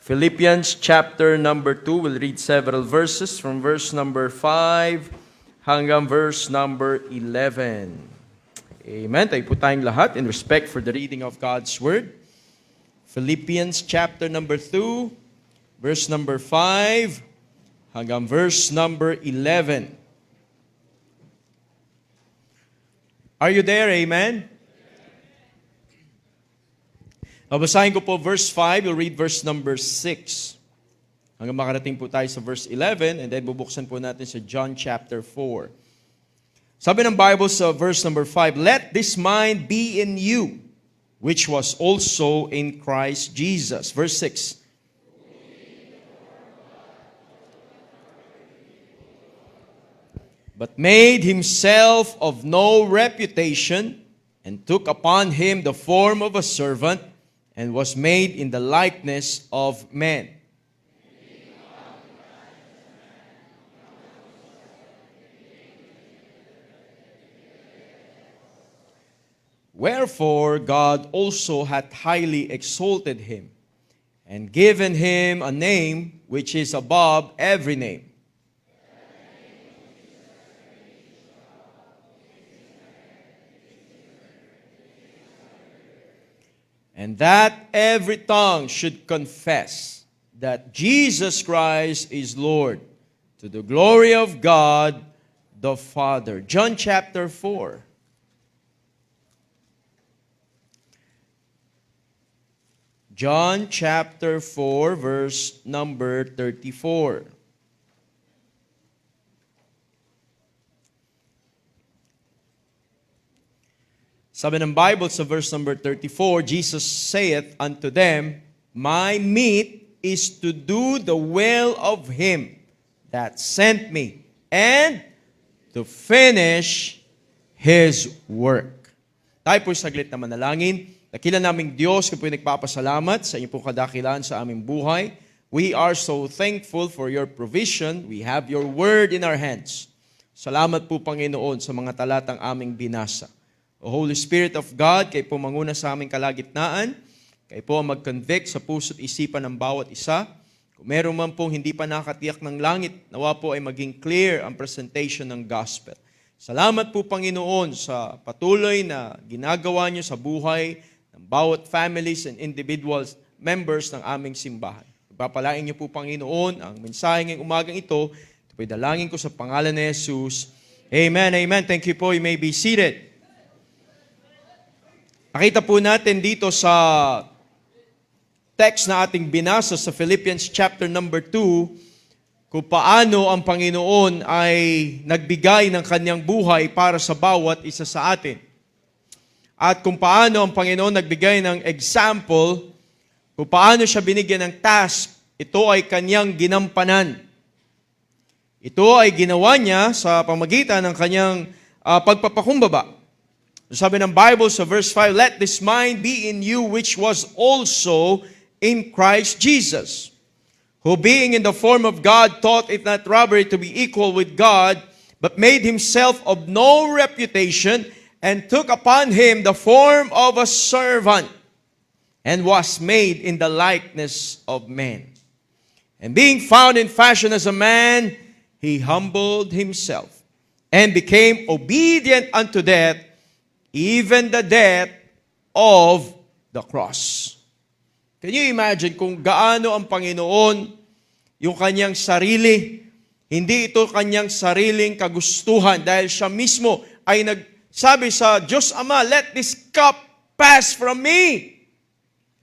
Philippians chapter number 2, we'll read several verses from verse number 5 hanggang verse number 11. Amen. Tayo po tayong lahat in respect for the reading of God's Word. Philippians chapter number 2, verse number 5 hanggang verse number 11. Are you there? Amen? Babasahin ko po verse 5, we'll read verse number 6. Hanggang makarating po tayo sa verse 11, and then bubuksan po natin sa John chapter 4. Sabi ng Bible sa verse number 5, "Let this mind be in you, which was also in Christ Jesus." Verse 6. "But made himself of no reputation, and took upon him the form of a servant, and was made in the likeness of men. Wherefore God also hath highly exalted him, and given him a name which is above every name, and that every tongue should confess that Jesus Christ is Lord, to the glory of God the Father." John chapter 4. John chapter 4, verse number 34. Sabi ng Bible sa verse number 34, "Jesus saith unto them, My meat is to do the will of him that sent me, and to finish his work." Tayo po'y saglit na manalangin. Dakila naming Diyos, kung po'y nagpapasalamat sa inyong pong kadakilaan sa aming buhay. We are so thankful for your provision. We have your word in our hands. Salamat po, Panginoon, sa mga talatang aming binasa. O Holy Spirit of God, kayo po manguna sa aming kalagitnaan. Kayo po ang mag-convict sa puso't isipan ng bawat isa. Kung meron man pong hindi pa nakatiyak ng langit, nawa po ay maging clear ang presentation ng gospel. Salamat po, Panginoon, sa patuloy na ginagawa niyo sa buhay ng bawat families and individuals, members ng aming simbahan. Pagpapalain niyo po, Panginoon, ang mensahe ngayong umagang ito. Ito po'y dalangin ko sa pangalan ni Jesus. Amen, amen. Thank you po. You may be seated. Nakita po natin dito sa text na ating binasa sa Philippians chapter number 2 kung paano ang Panginoon ay nagbigay ng kanyang buhay para sa bawat isa sa atin. At kung paano ang Panginoon nagbigay ng example, kung paano siya binigyan ng task, ito ay kanyang ginampanan. Ito ay ginawa niya sa pamagitan ng kanyang pagpapakumbaba. Sabi ng Bible sa verse 5, "Let this mind be in you which was also in Christ Jesus, who being in the form of God thought it not robbery to be equal with God, but made himself of no reputation, and took upon him the form of a servant, and was made in the likeness of men. And being found in fashion as a man, he humbled himself, and became obedient unto death, even the death of the cross." Can you imagine kung gaano ang Panginoon yung kanyang sarili? Hindi ito kanyang sariling kagustuhan dahil siya mismo ay nagsabi sa Diyos Ama, "Let this cup pass from me."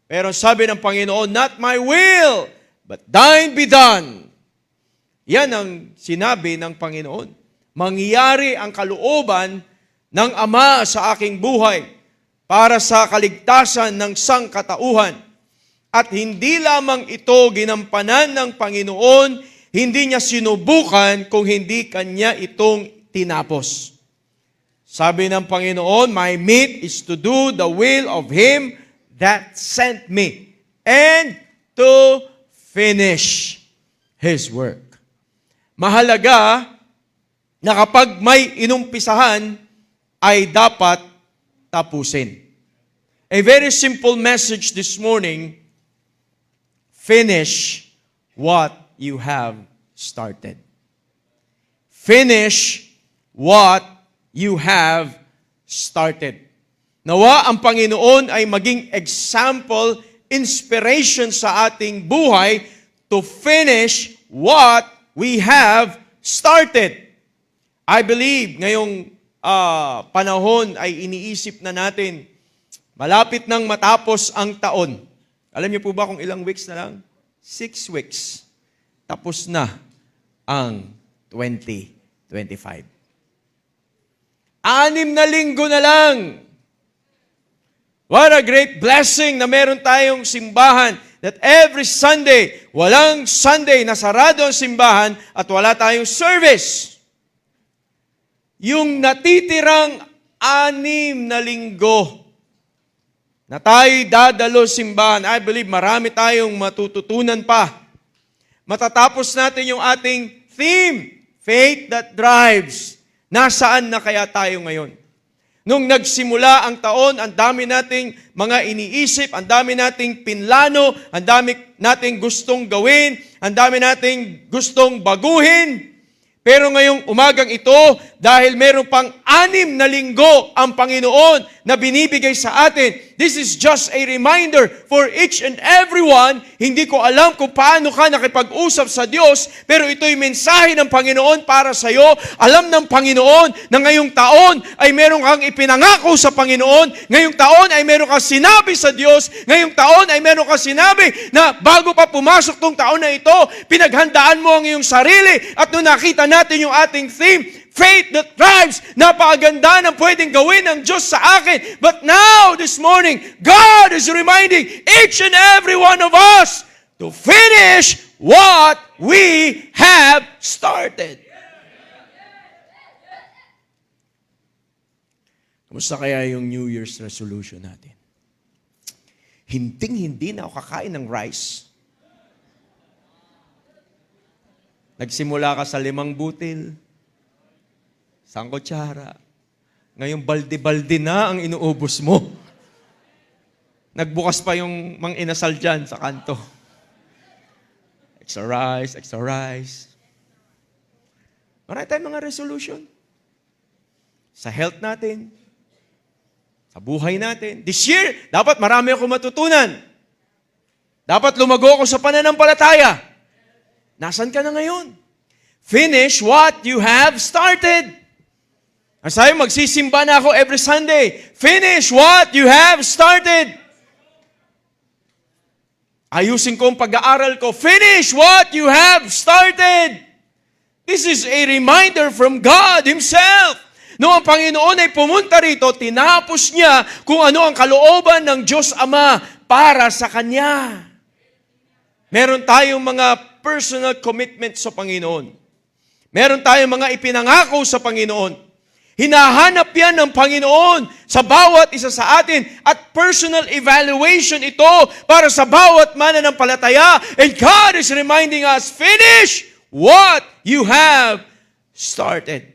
Pero sabi ng Panginoon, "Not my will, but thine be done." Yan ang sinabi ng Panginoon. Mangyari ang kalooban ng Ama sa aking buhay para sa kaligtasan ng sangkatauhan. At hindi lamang ito ginampanan ng Panginoon, hindi niya sinubukan kung hindi kanya itong tinapos. Sabi ng Panginoon, "My meat is to do the will of him that sent me, and to finish his work." Mahalaga na kapag may inumpisahan, ay dapat tapusin. A very simple message this morning. finish what you have started. Finish what you have started. Nawa ang Panginoon ay maging example, inspiration sa ating buhay to finish what we have started. I believe ngayong panahon ay iniisip na natin, malapit nang matapos ang taon. Alam niyo po ba kung ilang weeks na lang? 6 weeks. Tapos na ang 2025. 6 na linggo na lang. What a great blessing na meron tayong simbahan that every Sunday, walang Sunday na sarado ang simbahan at wala tayong service. Yung natitirang 6 na linggo na tayo dadalo simbahan, I believe marami tayong matututunan pa. Matatapos natin yung ating theme, Faith that Drives. Nasaan na kaya tayo ngayon? Nung nagsimula ang taon, ang dami nating mga iniisip, ang dami nating pinlano, ang dami nating gustong gawin, ang dami nating gustong baguhin. Pero ngayong umagang ito, dahil meron pang 6 na linggo ang Panginoon na binibigay sa atin, this is just a reminder for each and everyone. Hindi ko alam kung paano ka nakipag-usap sa Diyos, pero ito'y mensahe ng Panginoon para sa iyo. Alam ng Panginoon na ngayong taon ay meron kang ipinangako sa Panginoon. Ngayong taon ay meron kang sinabi sa Diyos. Ngayong taon ay meron kang sinabi na bago pa pumasok tong taon na ito, pinaghandaan mo ang iyong sarili. At nung nakita natin yung ating theme, Faith that Drives, napakaganda ng pwedeng gawin ng Diyos sa akin. But now, this morning, God is reminding each and every one of us to finish what we have started. Kamusta kaya yung New Year's resolution natin? Hinding-hindi na ako kakain ng rice. Nagsimula ka sa 5 butil, 1 kutsara. Ngayon, balde-balde na ang inuubos mo. Nagbukas pa yung mang inasal dyan sa kanto. Extra rice, extra rice. Marami tayong mga resolution. Sa health natin, sa buhay natin. This year, dapat marami akong matutunan. Dapat lumago ako sa pananampalataya. Nasaan ka na ngayon? Finish what you have started. Ang sabi, magsisimba na ako every Sunday. Finish what you have started. Ayusin ko ang pag-aaral ko. Finish what you have started. This is a reminder from God Himself. Noong ang Panginoon ay pumunta rito, tinapos niya kung ano ang kalooban ng Diyos Ama para sa Kanya. Meron tayong mga personal commitment sa Panginoon. Meron tayong mga ipinangako sa Panginoon. Hinahanap yan ng Panginoon sa bawat isa sa atin at personal evaluation ito para sa bawat mananampalataya. And God is reminding us, finish what you have started.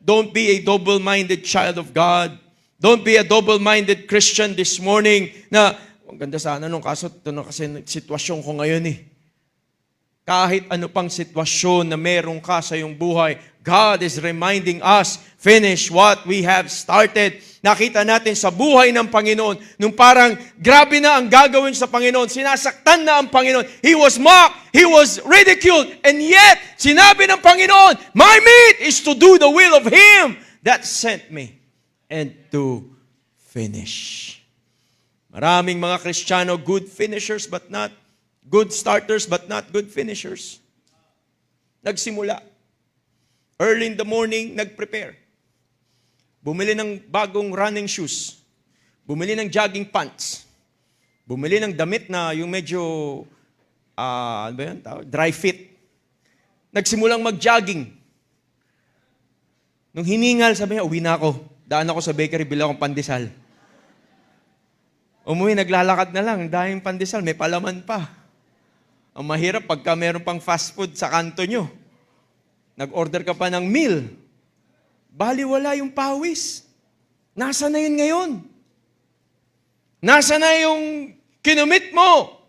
Don't be a double-minded child of God. Don't be a double-minded Christian this morning na, ang ganda sana nung kaso, ito na kasi sitwasyon ko ngayon eh. Kahit ano pang sitwasyon na meron ka sa iyong buhay, God is reminding us, finish what we have started. Nakita natin sa buhay ng Panginoon, nung parang grabe na ang gagawin sa Panginoon, sinasaktan na ang Panginoon. He was mocked, He was ridiculed, and yet, sinabi ng Panginoon, my meat is to do the will of Him that sent me, and to finish. Maraming mga Kristiyano, good finishers but not good starters but not good finishers. Nagsimula. Early in the morning, nag-prepare. Bumili ng bagong running shoes. Bumili ng jogging pants. Bumili ng damit na yung medyo, ano ba yan? Dry fit. Nagsimulang mag-jogging. Nung hiningal, sabi niya, uwi na ako. Daan ako sa bakery, bila akong pandesal. Umuwi, naglalakad na lang. Dahil pandesal, may palaman pa. Ang mahirap pagka meron pang fast food sa kanto nyo. Nag-order ka pa ng meal. Baliwala yung pawis. Nasa na yun ngayon? Nasa na yung kinumit mo?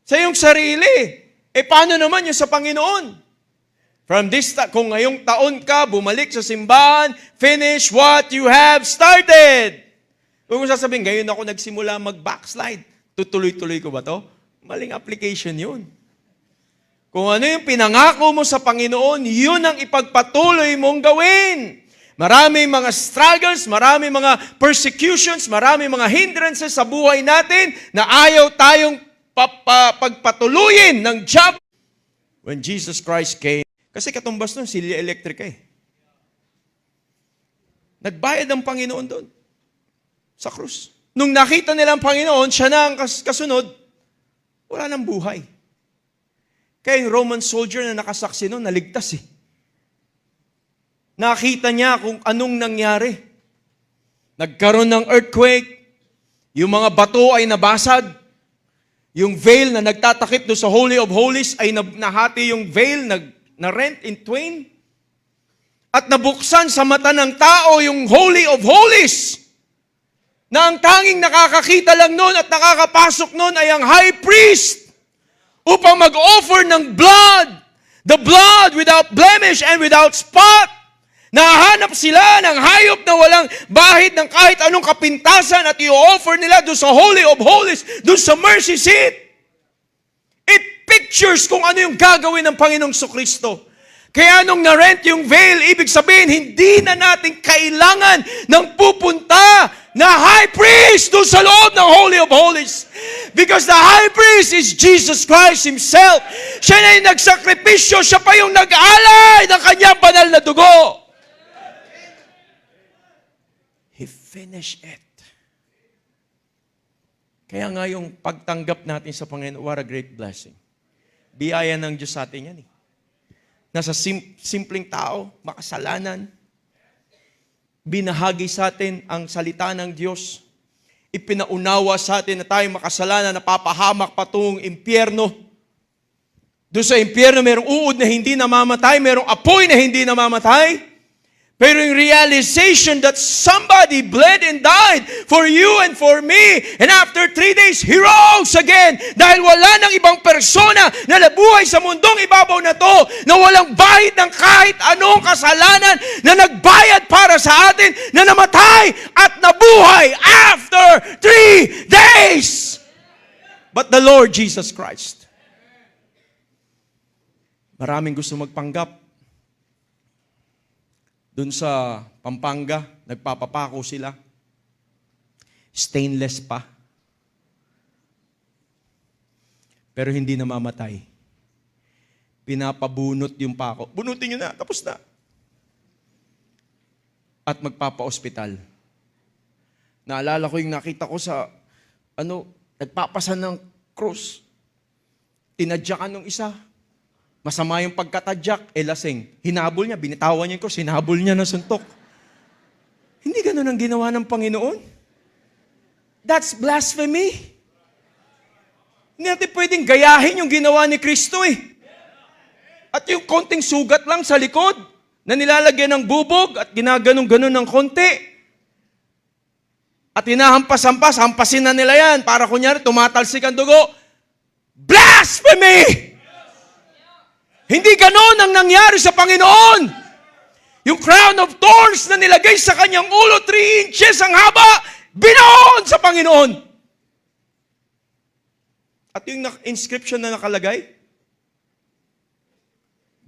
Sa iyong sarili. Paano naman yung sa Panginoon? Kung ngayong taon ka, bumalik sa simbahan, finish what you have started. Kung sasabihin, ngayon ako nagsimula mag-backslide, tutuloy-tuloy ko ba to? Maling application yun. Kung ano yung pinangako mo sa Panginoon, yun ang ipagpatuloy mong gawin. Maraming mga struggles, maraming mga persecutions, maraming mga hindrances sa buhay natin na ayaw tayong pagpatuluyin ng job. When Jesus Christ came, kasi katumbas nun, silya elektrika Nagbayad ang Panginoon doon sa krus. Nung nakita nila ang Panginoon, siya na ang kasunod, wala nang buhay. Kaya yung Roman soldier na nakasaksi noon, naligtas Nakita niya kung anong nangyari. Nagkaroon ng earthquake, yung mga bato ay nabasag, yung veil na nagtatakip doon sa Holy of Holies ay nahati yung veil, na-rent in twain, at nabuksan sa mata ng tao yung Holy of Holies, na ang tanging nakakakita lang noon at nakakapasok noon ay ang high priest, upang mag-offer ng blood, the blood without blemish and without spot. Nahanap sila ng hayop na walang bahid ng kahit anong kapintasan at i-offer nila doon sa Holy of Holies, doon sa mercy seat. It pictures kung ano yung gagawin ng Panginoong Kristo. Kaya nung na-rent yung veil, ibig sabihin, hindi na natin kailangan ng pupunta na high priest doon sa loob ng Holy of Holies. Because the high priest is Jesus Christ Himself. Siya na yung nagsakripisyo, siya pa yung nag-alay ng kanyang banal na dugo. He finished it. Kaya nga yung pagtanggap natin sa Panginoon, what a great blessing. Biyaya ng Diyos sa atin yan Nasa simpleng tao, makasalanan, binahagi sa atin ang salita ng Diyos. Ipinaunawa sa atin na tayo makasalanan, napapahamak patungong impyerno. Doon sa impyerno, mayroong uod na hindi namamatay, mayroong apoy na hindi namamatay. Pero yung realization that somebody bled and died for you and for me, and after 3 days, He rose again. Dahil wala nang ibang persona na nabuhay sa mundong ibabaw na to, na walang bahid ng kahit anong kasalanan, na nagbayad para sa atin, na namatay at nabuhay after 3 days. But the Lord Jesus Christ. Maraming gusto magpanggap. Doon sa Pampanga, nagpapapako sila. Stainless pa. Pero hindi namamatay. Pinapabunot yung pako. Bunutin nyo na, tapos na. At magpapa-ospital. Naalala ko yung nakita ko sa, nagpapasan ng cross. Tinadyakan ng isa. Masama yung pagkatadyak, lasing. Hinabol niya, binitawan niya ko, sinabol niya ng suntok. Hindi ganun ang ginawa ng Panginoon. That's blasphemy. Hindi natin pwedeng gayahin yung ginawa ni Kristo At yung konting sugat lang sa likod, na nilalagyan ng bubog at ginaganong-ganon ng konti. At hinahampas-hampas, hampasin na nila yan para kunyari tumatalsik ang dugo. Blasphemy! Hindi ganon ang nangyari sa Panginoon. Yung crown of thorns na nilagay sa kanyang ulo, 3 inches ang haba, binoon sa Panginoon. At yung inscription na nakalagay,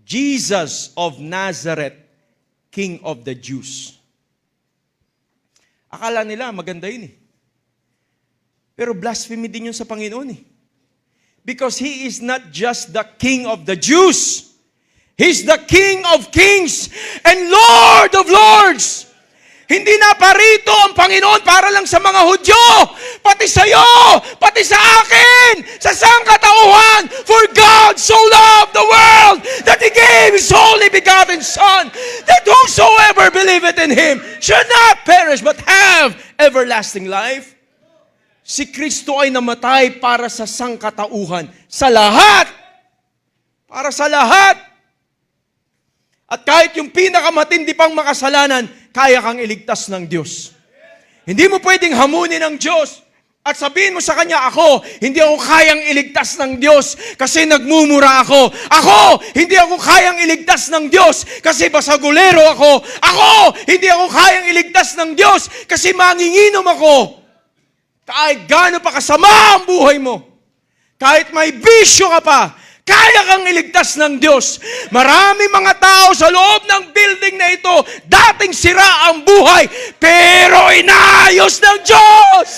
Jesus of Nazareth, King of the Jews. Akala nila maganda yun Pero blasphemy din yun sa Panginoon Because He is not just the King of the Jews. He's the King of Kings and Lord of Lords. Hindi na parito ang Panginoon para lang sa mga Hudyo. Pati sa iyo, pati sa akin, sa sangkatauhan. For God so loved the world that He gave His only begotten Son, that whosoever believeth in Him should not perish but have everlasting life. Si Kristo ay namatay para sa sangkatauhan. Sa lahat. Para sa lahat. At kahit yung pinakamatindi pang makasalanan, kaya kang iligtas ng Diyos. Hindi mo pwedeng hamunin ng Diyos at sabihin mo sa kanya, ako, hindi ako kayang iligtas ng Diyos kasi nagmumura ako. Ako, hindi ako kayang iligtas ng Diyos kasi basagulero ako. Ako, hindi ako kayang iligtas ng Diyos kasi manginginom ako. Kahit gaano pa kasama ang buhay mo, kahit may bisyo ka pa, kaya kang iligtas ng Diyos. Marami mga tao sa loob ng building na ito, dating sira ang buhay, pero inayos ng Diyos.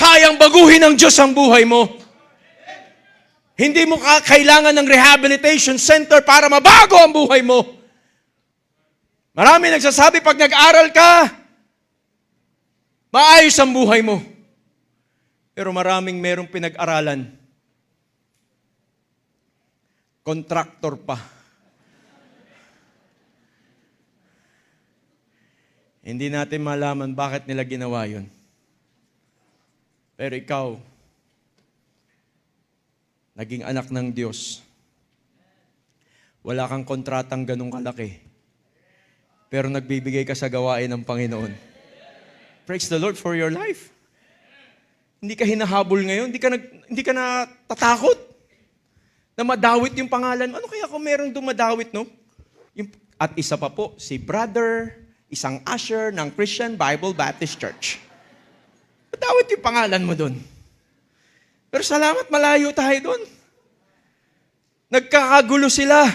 Kayang baguhin ng Diyos ang buhay mo. Hindi mo kailangan ng rehabilitation center para mabago ang buhay mo. Marami nagsasabi, pag nag-aral ka, maayos ang buhay mo. Pero maraming merong pinag-aralan, kontraktor pa. Hindi natin malaman bakit nila ginawa yun. Pero ikaw, naging anak ng Diyos. Wala kang kontratang ganung kalaki. Pero nagbibigay ka sa gawain ng Panginoon. Praise the Lord for your life. Hindi ka hinahabol ngayon, hindi ka natatakot na madawit yung pangalan mo. Ano kaya kung merong dumadawit, no? At isa pa po, si brother, isang usher ng Christian Bible Baptist Church. Madawit yung pangalan mo doon. Pero salamat, malayo tayo doon. Nagkakagulo sila.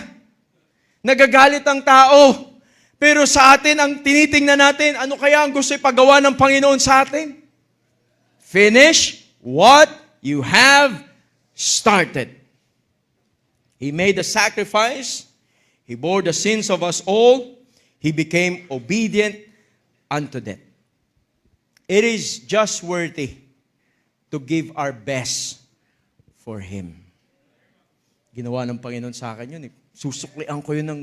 Nagagalit ang tao. Pero sa atin, ang tinitingnan natin, ano kaya ang gusto ipagawa ng Panginoon sa atin? Finish what you have started. He made the sacrifice. He bore the sins of us all. He became obedient unto death. It is just worthy to give our best for Him. Ginawa ng Panginoon sa akin yun. Susuklian ko yun ng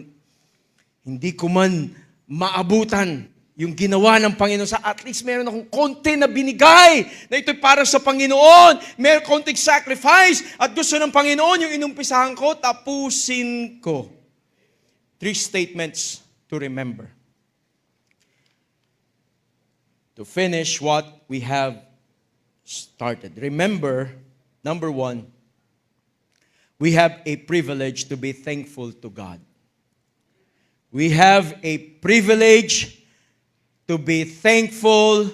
hindi ko man maabutan yung ginawa ng Panginoon sa at least meron akong konti na binigay na ito'y para sa Panginoon. Meron konting sacrifice at gusto ng Panginoon yung inumpisahan ko, tapusin ko. 3 statements to remember. To finish what we have started. Remember, number 1, we have a privilege to be thankful to God. We have a privilege to be thankful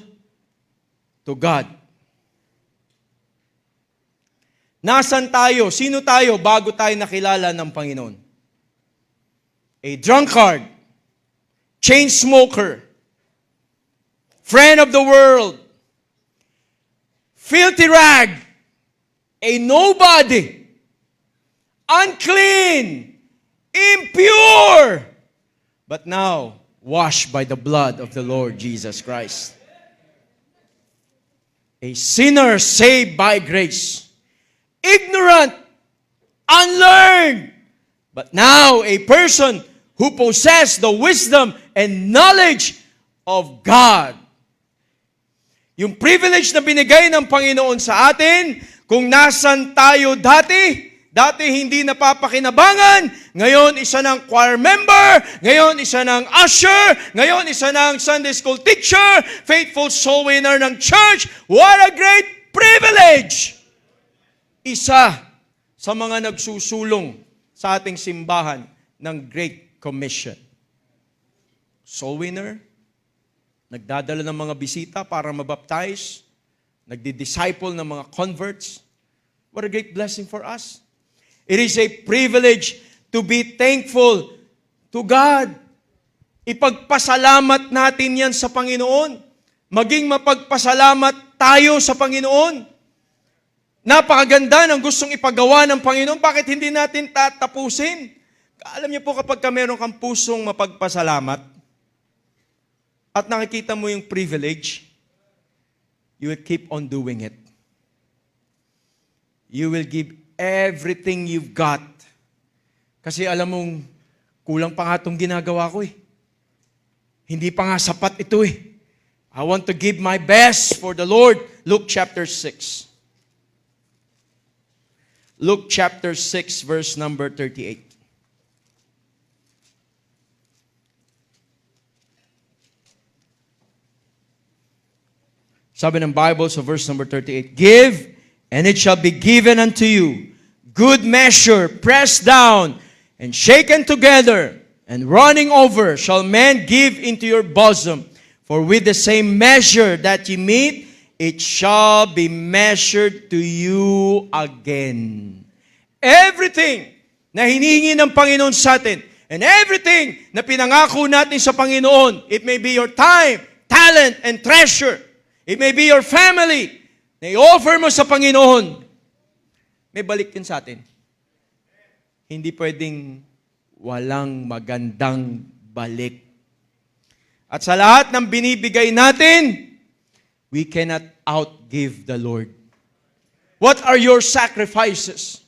to God. Nasaan tayo? Sino tayo bago tayo nakilala ng Panginoon? A drunkard, chain smoker, friend of the world, filthy rag, a nobody, unclean, impure, but now washed by the blood of the Lord Jesus Christ. A sinner saved by grace, ignorant, unlearned, but now a person who possesses the wisdom and knowledge of God. Yung privilege na binigay ng Panginoon sa atin, kung nasan tayo dati hindi napapakinabangan, ngayon isa ng choir member, ngayon isa ng usher, ngayon isa ng Sunday school teacher, faithful soul winner ng church. What a great privilege! Isa sa mga nagsusulong sa ating simbahan ng Great Commission. Soul winner, nagdadala ng mga bisita para mabaptize, nagdi-disciple ng mga converts. What a great blessing for us. It is a privilege to be thankful to God. Ipagpasalamat natin yan sa Panginoon. Maging mapagpasalamat tayo sa Panginoon. Napakaganda ng gustong ipagawa ng Panginoon. Bakit hindi natin tatapusin? Alam niyo po kapag meron kang pusong mapagpasalamat at nakikita mo yung privilege, you will keep on doing it. You will give everything you've got. Kasi alam mong, kulang pa nga itong ginagawa ko eh. Hindi pa nga sapat ito eh. I want to give my best for the Lord. Luke chapter 6. Luke chapter 6 verse number 38. Sabi ng Bible sa verse number 38, "Give, and it shall be given unto you. Good measure, pressed down, and shaken together, and running over, shall men give into your bosom. For with the same measure that ye mete, it shall be measured to you again." Everything na hinihingi ng Panginoon sa atin, and everything na pinangako natin sa Panginoon, it may be your time, talent, and treasure. It may be your family na i-offer mo sa Panginoon. May balik yun sa atin. Hindi pwedeng walang magandang balik. At sa lahat ng binibigay natin, we cannot outgive the Lord. What are your sacrifices?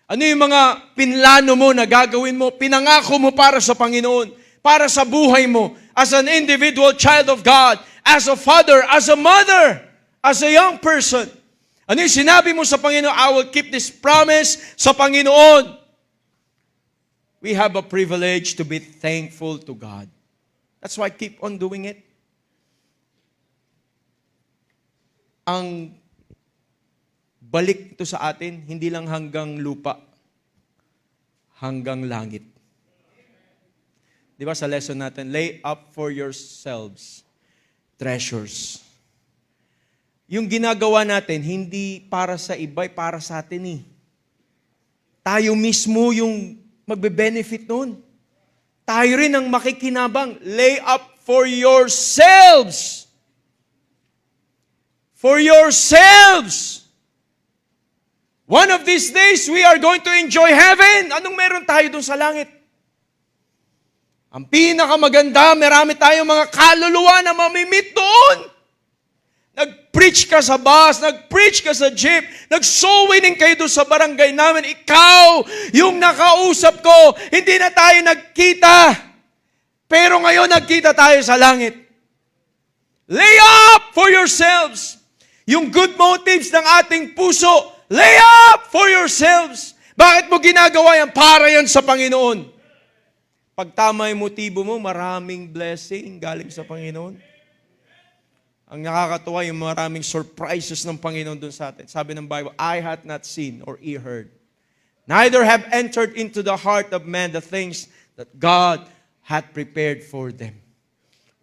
Ano yung mga pinlano mo na gagawin mo, pinangako mo para sa Panginoon, para sa buhay mo, as an individual child of God, as a father, as a mother, as a young person. Ano yung sinabi mo sa Panginoon? I will keep this promise sa Panginoon. We have a privilege to be thankful to God. That's why I keep on doing it. Ang balik ito sa atin, hindi lang hanggang lupa, hanggang langit. Di ba sa lesson natin, lay up for yourselves treasures. Yung ginagawa natin, hindi para sa iba, para sa atin eh. Tayo mismo yung magbe-benefit nun. Tayo rin ang makikinabang. Lay up for yourselves. For yourselves. One of these days, we are going to enjoy heaven. Anong meron tayo dun sa langit? Ang pinakamaganda, marami tayong mga kaluluwa na mamimit doon. Nag-preach ka sa bus, nag-preach ka sa jeep, nag-soul winning kayo doon sa barangay namin. Ikaw, yung nakausap ko, hindi na tayo nagkita. Pero ngayon nagkita tayo sa langit. Lay up for yourselves. Yung good motives ng ating puso, lay up for yourselves. Bakit mo ginagawa yan? Para yan sa Panginoon. Pag tama yung motibo mo, maraming blessing galing sa Panginoon. Ang nakakatuwa yung maraming surprises ng Panginoon dun sa atin. Sabi ng Bible, "Eye hath not seen or ear heard. Neither have entered into the heart of man the things that God hath prepared for them."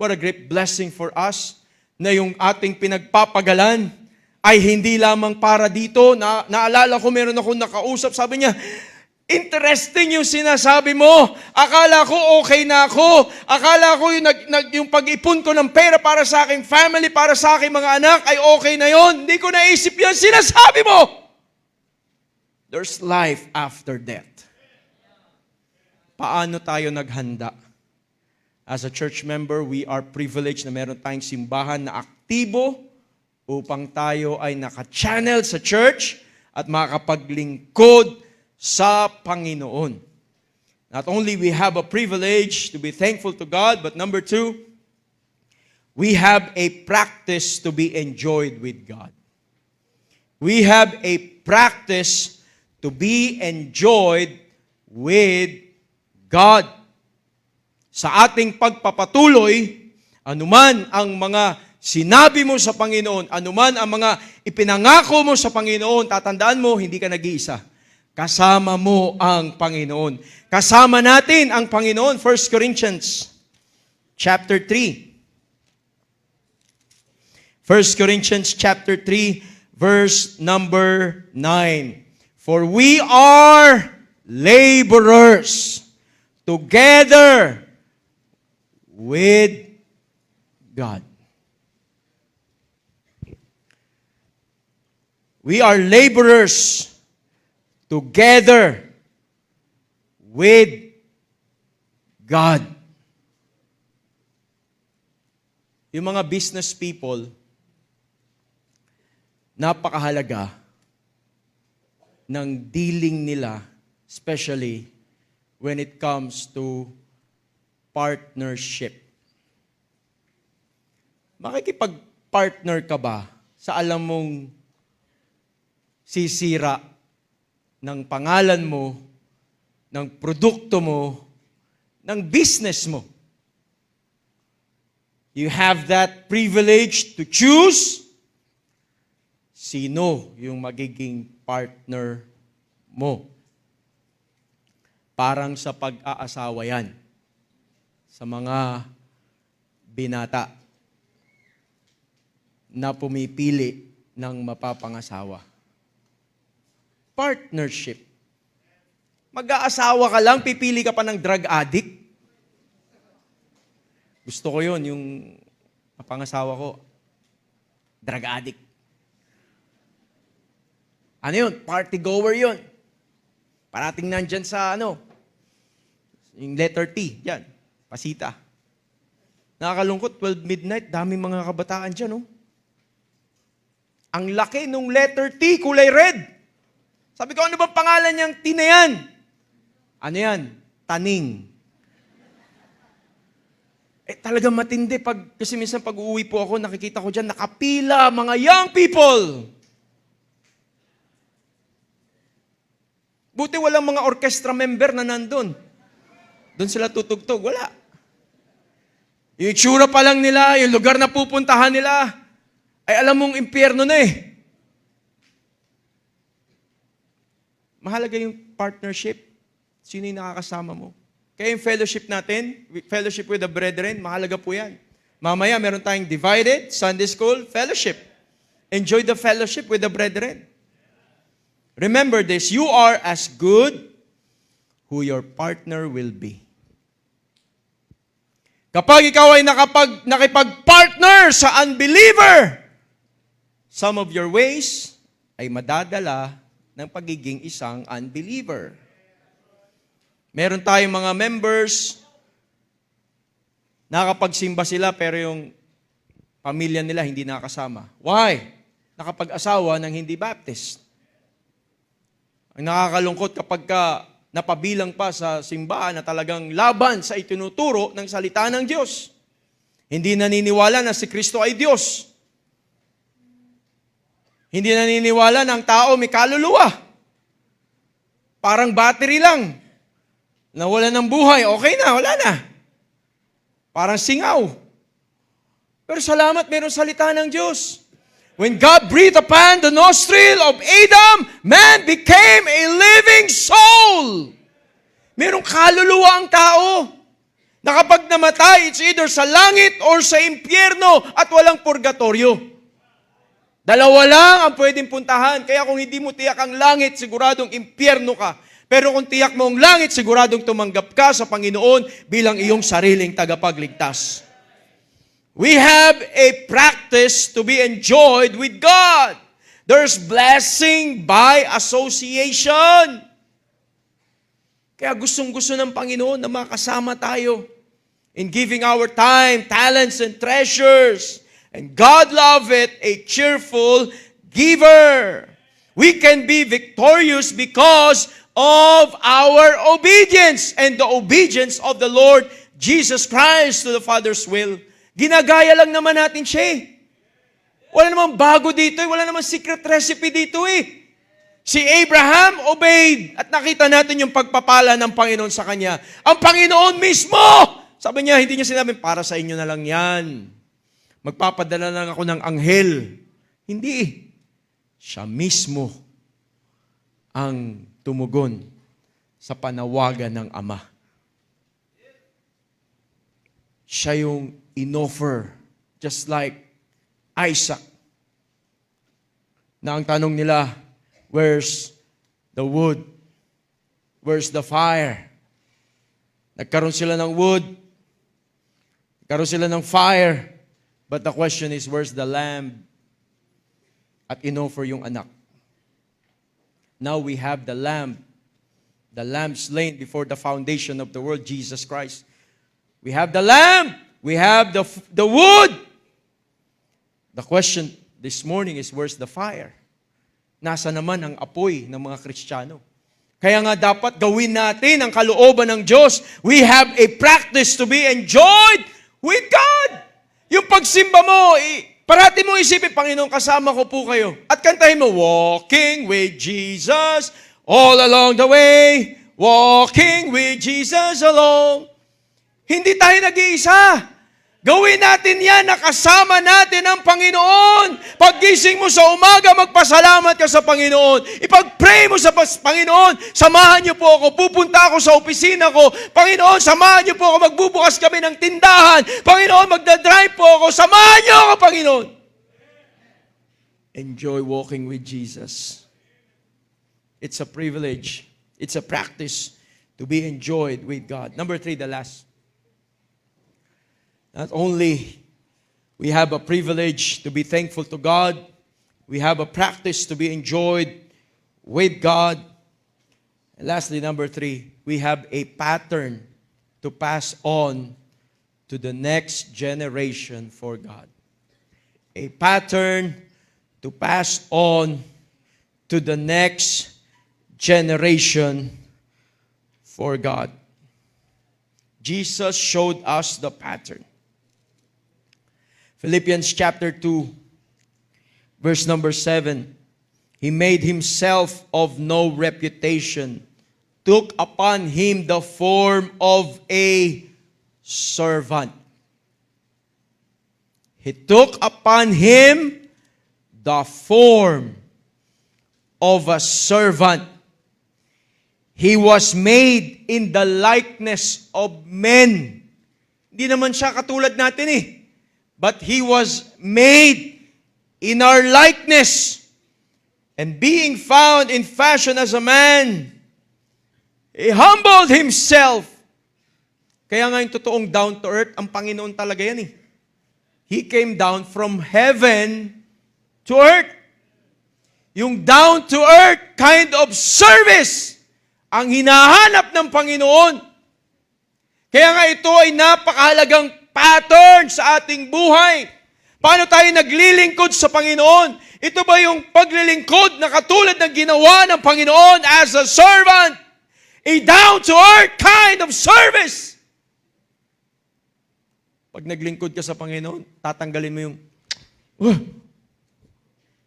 What a great blessing for us na yung ating pinagpapagalan ay hindi lamang para dito. Naalala ko, meron akong nakausap, sabi niya, interesting yung sinasabi mo. Akala ko okay na ako. Akala ko yung pag-ipon ko ng pera para sa aking family, para sa aking mga anak, ay okay na yon. Hindi ko naisip yan. Sinasabi mo! There's life after death. Paano tayo naghanda? As a church member, we are privileged na meron tayong simbahan na aktibo upang tayo ay naka-channel sa church at makapaglingkod sa Panginoon. Not only we have a privilege to be thankful to God, but number 2, we have a practice to be enjoyed with God. We have a practice to be enjoyed with God. Sa ating pagpapatuloy, anuman ang mga sinabi mo sa Panginoon, anuman ang mga ipinangako mo sa Panginoon, tatandaan mo, hindi ka nag-iisa. Kasama mo ang Panginoon. Kasama natin ang Panginoon. 1 Corinthians chapter 3. 1 Corinthians chapter 3, verse number 9. For we are laborers together with God. We are laborers together with God. Yung mga business people, napakahalaga ng dealing nila, especially when it comes to partnership. Makikipag-partner ka ba sa alam mong sisira ng pangalan mo, ng produkto mo, ng business mo? You have that privilege to choose sino yung magiging partner mo. Parang sa pag-aasawa yan. Sa mga binata na pumipili ng mapapangasawa. Partnership. Mag-aasawa ka lang, pipili ka pa ng drug addict. Gusto ko yun, yung mapangasawa ko, drug addict. Ano yun? Party goer yun. Parating nandyan sa yung letter T, yan, pasita. Nakakalungkot, 12 midnight, daming mga kabataan dyan, Ang laki nung letter T, kulay red. Sabi ko, ano bang pangalan niyang T na yan? Ano yan? Taning. Talagang matindi. Kasi minsan pag uuwi po ako, nakikita ko dyan, nakapila, mga young people. Buti walang mga orchestra member na nandun. Doon sila tutugtog. Wala. Yung itsura pa lang nila, yung lugar na pupuntahan nila, ay alam mong impyerno na eh. Mahalaga yung partnership. Sino yung nakakasama mo? Kaya yung fellowship natin, fellowship with the brethren, mahalaga po yan. Mamaya meron tayong divided, Sunday school, fellowship. Enjoy the fellowship with the brethren. Remember this, you are as good who your partner will be. Kapag ikaw ay nakipag-partner sa unbeliever, some of your ways ay madadala ng pagiging isang unbeliever. Meron tayong mga members, nakapagsimba sila pero yung pamilya nila hindi nakasama. Why? Nakapag-asawa ng hindi Baptist. Ang nakakalungkot kapag napabilang pa sa simbahan na talagang laban sa itinuturo ng salita ng Diyos. Hindi naniniwala na si Kristo ay Diyos. Hindi naniniwala na ang tao may kaluluwa. Parang battery lang. Nawala ng buhay, okay na, wala na. Parang singaw. Pero salamat, mayroong salita ng Diyos. When God breathed upon the nostril of Adam, man became a living soul. Mayroong kaluluwa ang tao. Na kapag namatay, it's either sa langit or sa impyerno at walang purgatorio. Dalawa lang ang pwedeng puntahan. Kaya kung hindi mo tiyak ang langit, siguradong impyerno ka. Pero kung tiyak mo ang langit, siguradong tumanggap ka sa Panginoon bilang iyong sariling tagapagligtas. We have a practice to be enjoyed with God. There's blessing by association. Kaya gustong-gusto ng Panginoon na makasama tayo in giving our time, talents, and treasures. And God loveth a cheerful giver. We can be victorious because of our obedience and the obedience of the Lord Jesus Christ to the Father's will. Ginagaya lang naman natin siya eh. Wala namang bago dito eh. Wala namang secret recipe dito eh. Si Abraham obeyed at nakita natin yung pagpapala ng Panginoon sa kanya. Ang Panginoon mismo! Sabi niya, hindi niya sinabi, para sa inyo na lang yan. Magpapadala lang ako ng anghel. Hindi. Siya mismo ang tumugon sa panawagan ng Ama. Siya yung inoffer, just like Isaac. Na ang tanong nila, where's the wood? Where's the fire? Nagkaroon sila ng wood. Nagkaroon sila ng fire. But the question is, where's the lamb? At inoffer yung anak. Now we have the lamb slain before the foundation of the world, Jesus Christ. We have the lamb. We have the wood. The question this morning is, where's the fire? Nasa naman ang apoy ng mga Kristiyano? Kaya nga dapat gawin natin ang kalooban ng Diyos. We have a practice to be enjoyed with God. Yung pagsimba mo, parati mo isipin, Panginoon, kasama ko po kayo. At kantahin mo, walking with Jesus all along the way. Walking with Jesus along. Hindi tayo nag-iisa. Gawin natin yan, nakasama natin ang Panginoon. Paggising mo sa umaga, magpasalamat ka sa Panginoon. Ipag-pray mo sa Panginoon, samahan niyo po ako, pupunta ako sa opisina ko. Panginoon, samahan niyo po ako, magbubukas kami ng tindahan. Panginoon, magdadrive po ako, samahan niyo ako, Panginoon. Enjoy walking with Jesus. It's a privilege. It's a practice to be enjoyed with God. Number 3, the last. Not only we have a privilege to be thankful to God, we have a practice to be enjoyed with God. And lastly, number 3, we have a pattern to pass on to the next generation for God. A pattern to pass on to the next generation for God. Jesus showed us the pattern. Philippians chapter 2, verse number 7. He made himself of no reputation, took upon him the form of a servant. He took upon him the form of a servant. He was made in the likeness of men. Hindi naman siya katulad natin eh. But He was made in our likeness. And being found in fashion as a man, He humbled Himself. Kaya nga yung totoong down to earth, ang Panginoon talaga yan eh. He came down from heaven to earth. Yung down to earth kind of service ang hinahanap ng Panginoon. Kaya nga ito ay napakahalagang pattern sa ating buhay. Paano tayo naglilingkod sa Panginoon? Ito ba yung paglilingkod na katulad ng ginawa ng Panginoon as a servant? A down-to-earth kind of service. Pag naglingkod ka sa Panginoon, tatanggalin mo yung,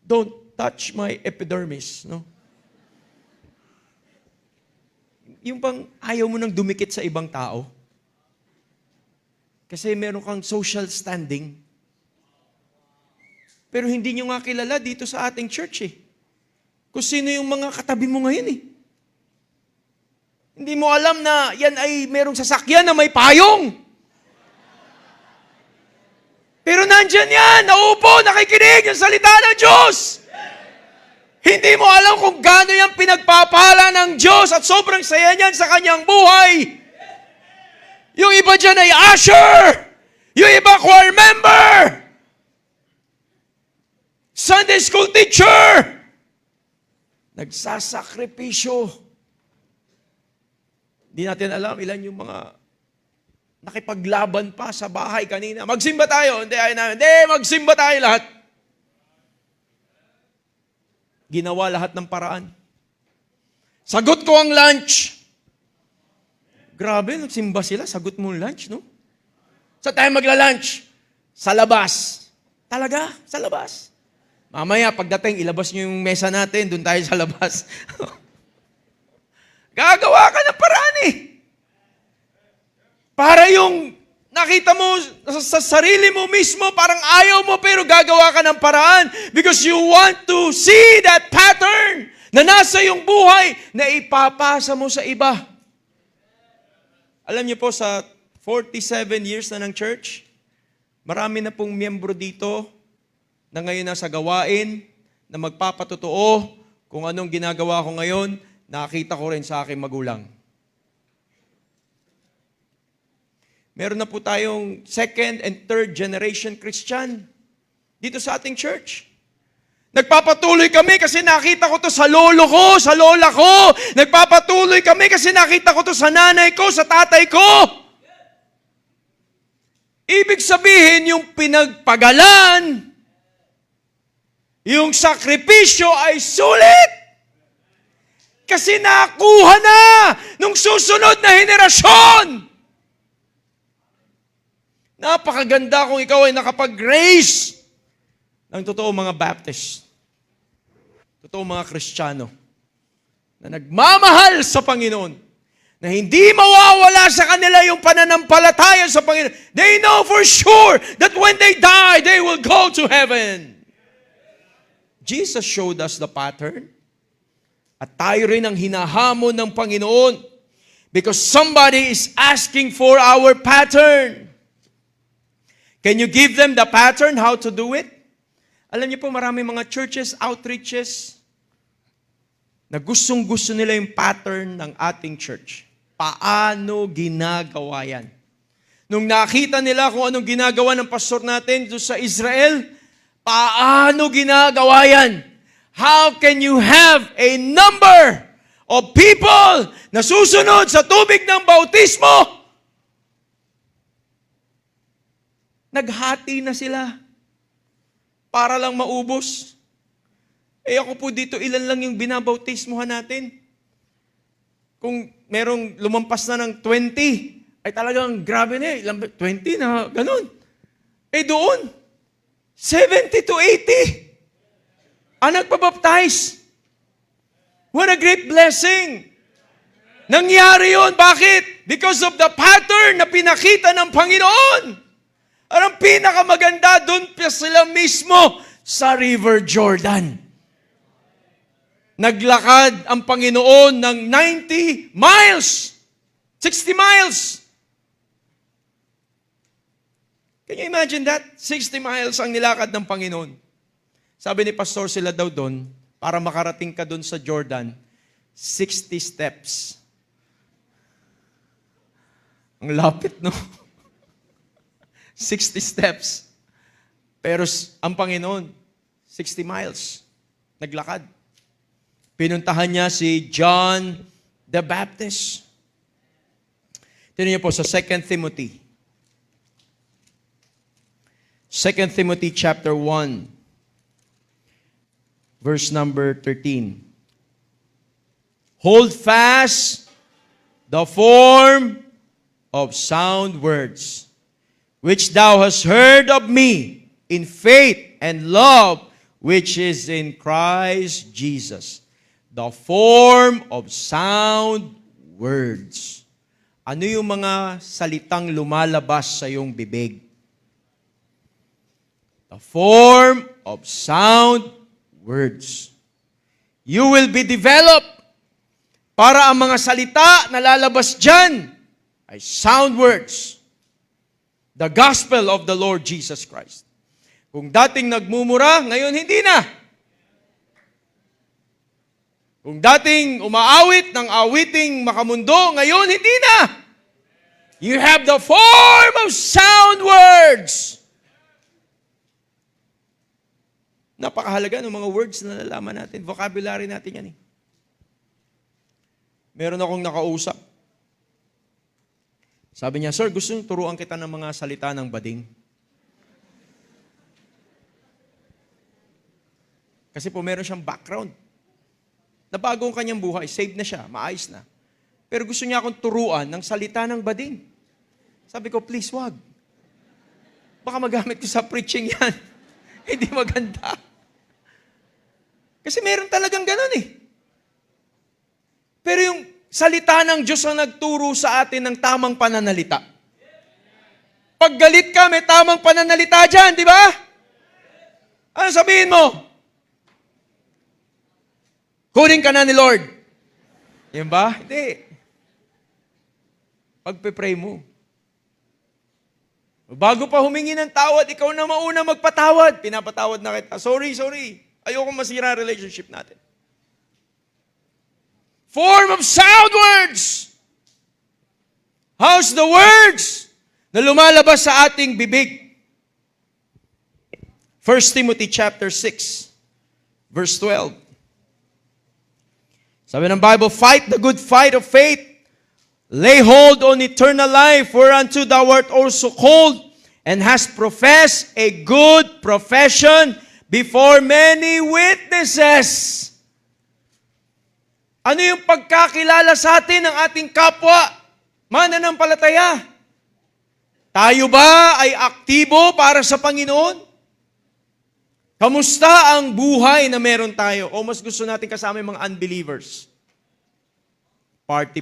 don't touch my epidermis. No? Yung bang ayaw mo nang dumikit sa ibang tao? Kasi meron kang social standing. Pero hindi nyo nga kilala dito sa ating church eh. Kung sino yung mga katabi mo ngayon eh. Hindi mo alam na yan ay merong sasakyan na may payong. Pero nandyan yan, naupo, nakikinig yung salita ng Diyos. Hindi mo alam kung gaano yan pinagpapala ng Diyos at sobrang saya niyan sa kanyang buhay. Yung iba dyan ay usher. Yung iba choir member. Sunday school teacher. Nagsasakripisyo. Hindi natin alam ilan yung mga nakipaglaban pa sa bahay kanina. Magsimba tayo. Hindi, magsimba tayo lahat. Ginawa lahat ng paraan. Sagot ko ang lunch. Grabe, nagsimba sila. Sagot mo ang lunch, no? Sa tayo magla-lunch? Sa labas. Talaga? Sa labas. Mamaya, pagdating, ilabas nyo yung mesa natin. Doon tayo sa labas. Gagawa ka ng paraan eh. Para yung nakita mo sa sarili mo mismo, parang ayaw mo, pero gagawa ka ng paraan because you want to see that pattern na nasa iyong buhay na ipapasa mo sa iba. Alam niyo po, sa 47 years na ng church, marami na pong miyembro dito na ngayon nasa gawain, na magpapatotoo kung anong ginagawa ko ngayon, nakita ko rin sa aking magulang. Meron na po tayong second and third generation Christian dito sa ating church. Nagpapatuloy kami kasi nakita ko to sa lolo ko, sa lola ko. Nagpapatuloy kami kasi nakita ko to sa nanay ko, sa tatay ko. Ibig sabihin, yung pinagpagalan, yung sakripisyo ay sulit. Kasi nakuha na nung susunod na henerasyon. Napakaganda kung ikaw ay nakapag-grace ng totoo mga Baptist, totoo mga Kristiyano, na nagmamahal sa Panginoon, na hindi mawawala sa kanila yung pananampalataya sa Panginoon. They know for sure that when they die, they will go to heaven. Jesus showed us the pattern. At tayo rin ang hinahamon ng Panginoon because somebody is asking for our pattern. Can you give them the pattern how to do it? Alam niyo po, marami mga churches, outreaches, na gustong-gusto nila yung pattern ng ating church. Paano ginagawa yan? Nung nakita nila kung anong ginagawa ng pastor natin doon sa Israel, paano ginagawa yan? How can you have a number of people na susunod sa tubig ng bautismo? Naghati na sila para lang maubos. Ako po dito, ilan lang yung binabautismohan natin. Kung merong lumampas na ng 20, ay talagang grabe na 20 na, ganun. Doon, 70 to 80 ang nagpabaptize. What a great blessing. Nangyari yun. Bakit? Because of the pattern na pinakita ng Panginoon. Ang pinakamaganda, doon pa sila mismo sa River Jordan. Naglakad ang Panginoon ng 90 miles, 60 miles. Can you imagine that? 60 miles ang nilakad ng Panginoon. Sabi ni Pastor, sila daw doon, para makarating ka doon sa Jordan, 60 steps. Ang lapit, no? 60 steps. Pero ang Panginoon, 60 miles. Naglakad. Pinuntahan niya si John the Baptist. Tingnan niyo po sa 2 Timothy. 2 Timothy chapter 1, verse number 13. Hold fast the form of sound words, which thou hast heard of me in faith and love, which is in Christ Jesus. The form of sound words. Ano yung mga salitang lumalabas sa iyong bibig? The form of sound words. You will be developed para ang mga salita na lalabas dyan ay sound words. The gospel of the Lord Jesus Christ. Kung dating nagmumura, ngayon hindi na. Kung dating umaawit ng awiting makamundo, ngayon hindi na. You have the form of sound words. Napakahalaga ng mga words na nalalaman natin. Vocabulary natin yan. Meron akong nakausap. Sabi niya, Sir, gusto nyo turuan kita ng mga salita ng bading? Kasi po meron siyang background. Nabago ang kanyang buhay, saved na siya, maayos na. Pero gusto niya akong turuan ng salita ng bading. Sabi ko, please, wag. Baka magamit ko sa preaching yan. Hindi maganda. Kasi meron talagang ganun eh. Pero yung salita ng Diyos ang nagturo sa atin ng tamang pananalita. Pag galit ka, may tamang pananalita dyan, di ba? Ano sabihin mo? Kunin ka na ni Lord. Yan ba? Hindi. Pagpe-pray mo. Bago pa humingi ng tawad, ikaw na mauna magpatawad. Pinapatawad na kita. Sorry. Ayoko masira ang relationship natin. Form of sound words. How's the words na lumalabas sa ating bibig? 1 Timothy chapter 6, verse 12. Sabi ng Bible, fight the good fight of faith. Lay hold on eternal life, whereunto thou art also called, and hast professed a good profession before many witnesses. Ano yung pagkakilala sa atin ng ating kapwa mananampalataya? Tayo ba ay aktibo para sa Panginoon? Kamusta ang buhay na meron tayo? O mas gusto natin kasama yung mga unbelievers? Party.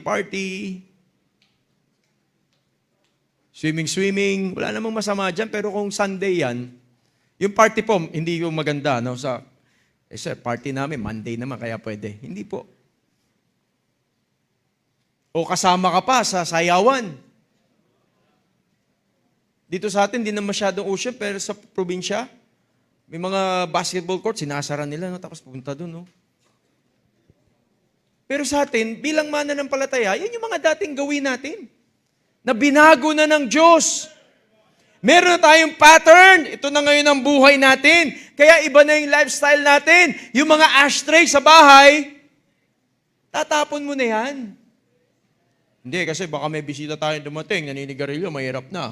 Swimming. Wala namang masama dyan, pero kung Sunday yan, yung party po, hindi yung maganda. No? Sir, party namin, Monday naman, kaya pwede. Hindi po. O kasama ka pa sa sayawan. Dito sa atin, di na masyadong uso, pero sa probinsya, may mga basketball court, sinasara nila, no? Tapos pupunta doon. No? Pero sa atin, bilang mananampalataya, yan yung mga dating gawin natin. Na binago na ng Diyos. Meron na tayong pattern. Ito na ngayon ang buhay natin. Kaya iba na yung lifestyle natin. Yung mga ashtray sa bahay, tatapon mo na yan. Hindi, kasi baka may bisita tayong dumating, naninigarilyo, mahirap na.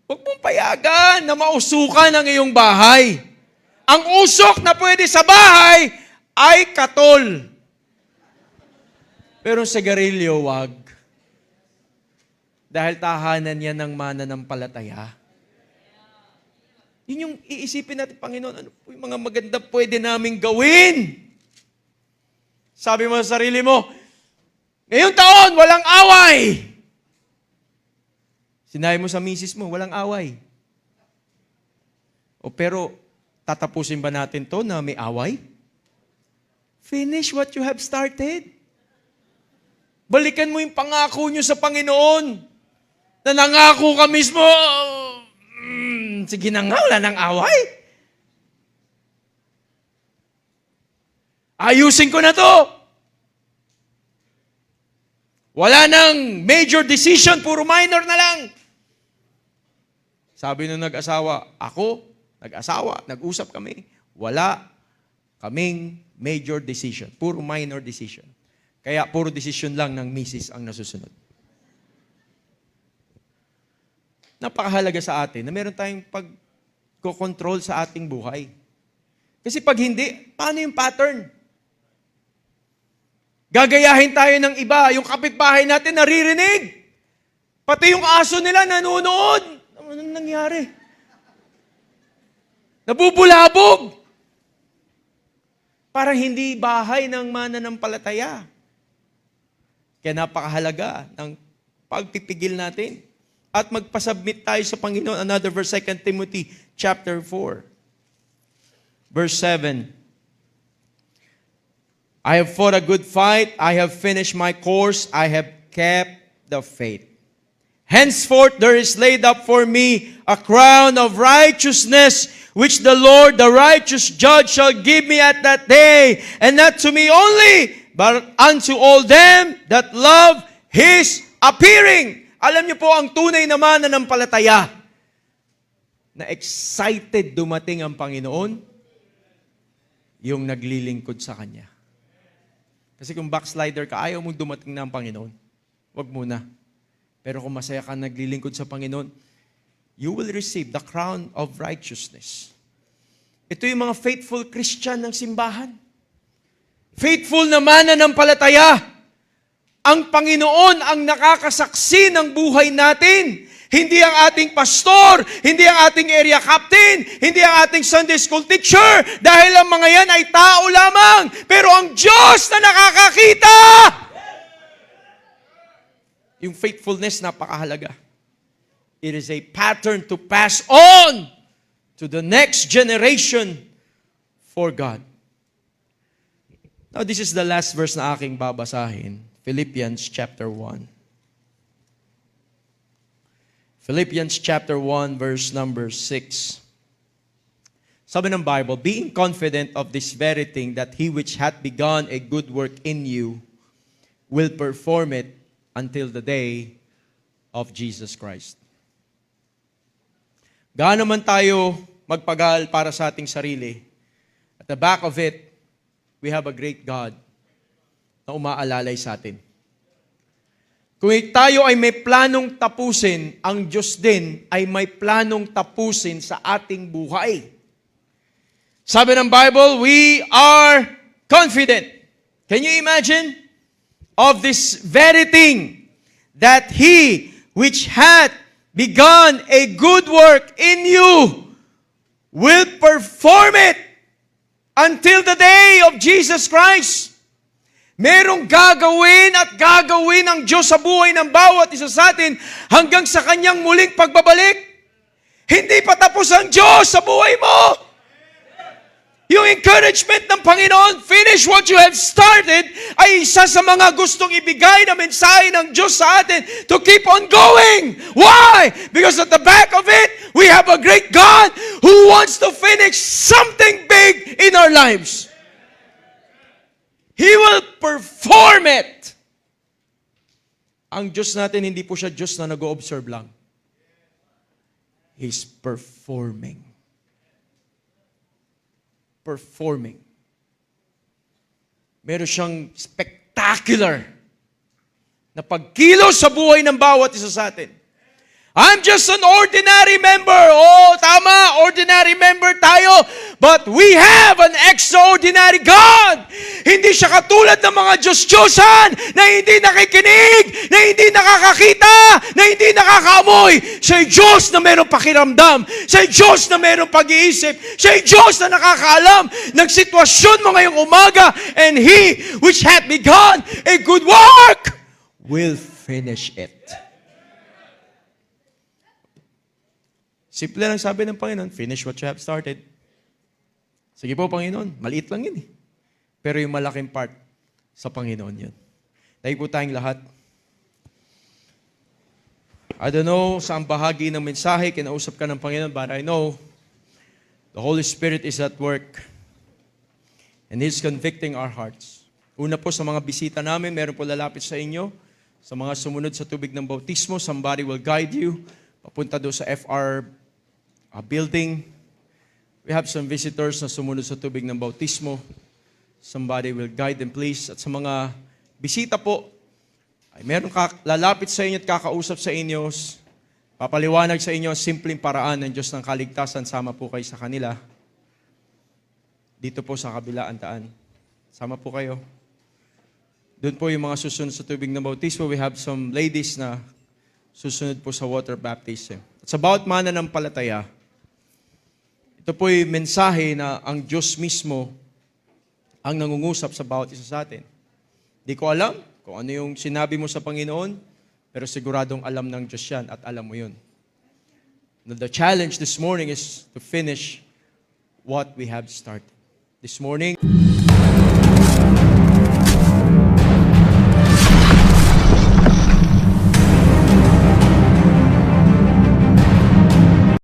Huwag mong payagan na mausukan ang iyong bahay. Ang usok na pwede sa bahay ay katol. Pero sa sigarilyo, wag. Dahil tahanan yan ng mananampalataya. Yun yung iisipin natin, Panginoon, ano po yung mga maganda pwede naming gawin? Sabi mo sa sarili mo, ngayong taon, walang away. Sinabi mo sa misis mo, walang away. O pero, tatapusin ba natin to na may away? Finish what you have started. Balikan mo yung pangako nyo sa Panginoon. Na nangako ka mismo, sige na nga, wala ng away. Ayusin ko na to. Wala nang major decision, puro minor na lang. Sabi nung nag-asawa, nag-usap kami, wala kaming major decision, puro minor decision. Kaya puro decision lang ng misis ang nasusunod. Napakahalaga sa atin na meron tayong pag-control sa ating buhay. Kasi pag hindi, paano yung pattern? Gagayahin tayo ng iba. Yung kapitbahay natin naririnig. Pati yung aso nila nanonood. Anong nangyari? Nabubulabog. Parang hindi bahay ng mananampalataya. Kaya napakahalaga ng pagpipigil natin. At magpasubmit tayo sa Panginoon. Another verse, 2 Timothy chapter 4. Verse 7. I have fought a good fight. I have finished my course. I have kept the faith. Henceforth there is laid up for me a crown of righteousness, which the Lord, the righteous judge, shall give me at that day, and not to me only, but unto all them that love His appearing. Alam niyo po, ang tunay na mananampalataya na excited dumating ang Panginoon, yung naglilingkod sa Kanya. Kasi kung backslider ka, ayaw mong dumating na ang Panginoon, wag muna. Pero kung masaya ka naglilingkod sa Panginoon, you will receive the crown of righteousness. Ito yung mga faithful Christian ng simbahan. Faithful na mananampalataya. Ang Panginoon ang nakakasaksi ng buhay natin. Hindi ang ating pastor, hindi ang ating area captain, hindi ang ating Sunday school teacher, dahil ang mga yan ay tao lamang. Pero ang Diyos na nakakakita. Yung faithfulness, napakahalaga. It is a pattern to pass on to the next generation for God. Now, this is the last verse na aking babasahin. Philippians chapter 1. Philippians chapter 1, verse number 6. Sabi ng Bible, being confident of this very thing, that He which hath begun a good work in you will perform it until the day of Jesus Christ. Gaano man tayo magpagal para sa ating sarili, at the back of it, we have a great God na umaalalay sa atin. Kung tayo ay may planong tapusin, ang Diyos din ay may planong tapusin sa ating buhay. Sabi ng Bible, we are confident. Can you imagine? Of this very thing, that He which hath begun a good work in you will perform it until the day of Jesus Christ. Merong gagawin at gagawin ang Diyos sa buhay ng bawat isa sa atin hanggang sa Kanyang muling pagbabalik. Hindi pa tapos ang Diyos sa buhay mo. Yung encouragement ng Panginoon, finish what you have started, ay isa sa mga gustong ibigay na mensahe ng Diyos sa atin to keep on going. Why? Because at the back of it, we have a great God who wants to finish something big in our lives. He will perform it. Ang Diyos natin, hindi po siya Diyos na nag-o-observe lang. He's performing. Performing. Meron siyang spectacular na pagkilos sa buhay ng bawat isa sa atin. I'm just an ordinary member. Oh, tama, ordinary member tayo. But we have an extraordinary God. Hindi siya katulad ng mga Diyos-Diyosan na hindi nakikinig, na hindi nakakakita, na hindi nakakaamoy. Siya'y Diyos na mayroong pakiramdam. Siya'y Diyos na mayroong pag-iisip. Siya'y Diyos na nakakaalam ng sitwasyon mo ngayong umaga. And He which hath begun a good work will finish it. Simple lang sabi ng Panginoon, finish what you have started. Sige po, Panginoon, maliit lang yun eh. Pero yung malaking part sa Panginoon yun. Tayo po tayong lahat. I don't know saan bahagi ng mensahe, kinausap ka ng Panginoon, but I know the Holy Spirit is at work and He's convicting our hearts. Una po sa mga bisita namin, meron po lalapit sa inyo. Sa mga sumunod sa tubig ng bautismo, somebody will guide you. Papunta doon sa FR building. We have some visitors na sumunod sa tubig ng bautismo. Somebody will guide them, please. At sa mga bisita po, ay meron lalapit sa inyo at kakausap sa inyo, papaliwanag sa inyo ang simpleng paraan ng Diyos ng kaligtasan. Sama po kayo sa kanila. Dito po sa kabilaan daan. Sama po kayo. Doon po yung mga susunod sa tubig ng bautismo. We have some ladies na susunod po sa water baptism. At sa bawat mananampalataya, ito po yung mensahe na ang Diyos mismo ang nangungusap sa bawat isa sa atin. Di ko alam kung ano yung sinabi mo sa Panginoon, pero siguradong alam ng Diyos yan at alam mo yun. The challenge this morning is to finish what we have started. This morning,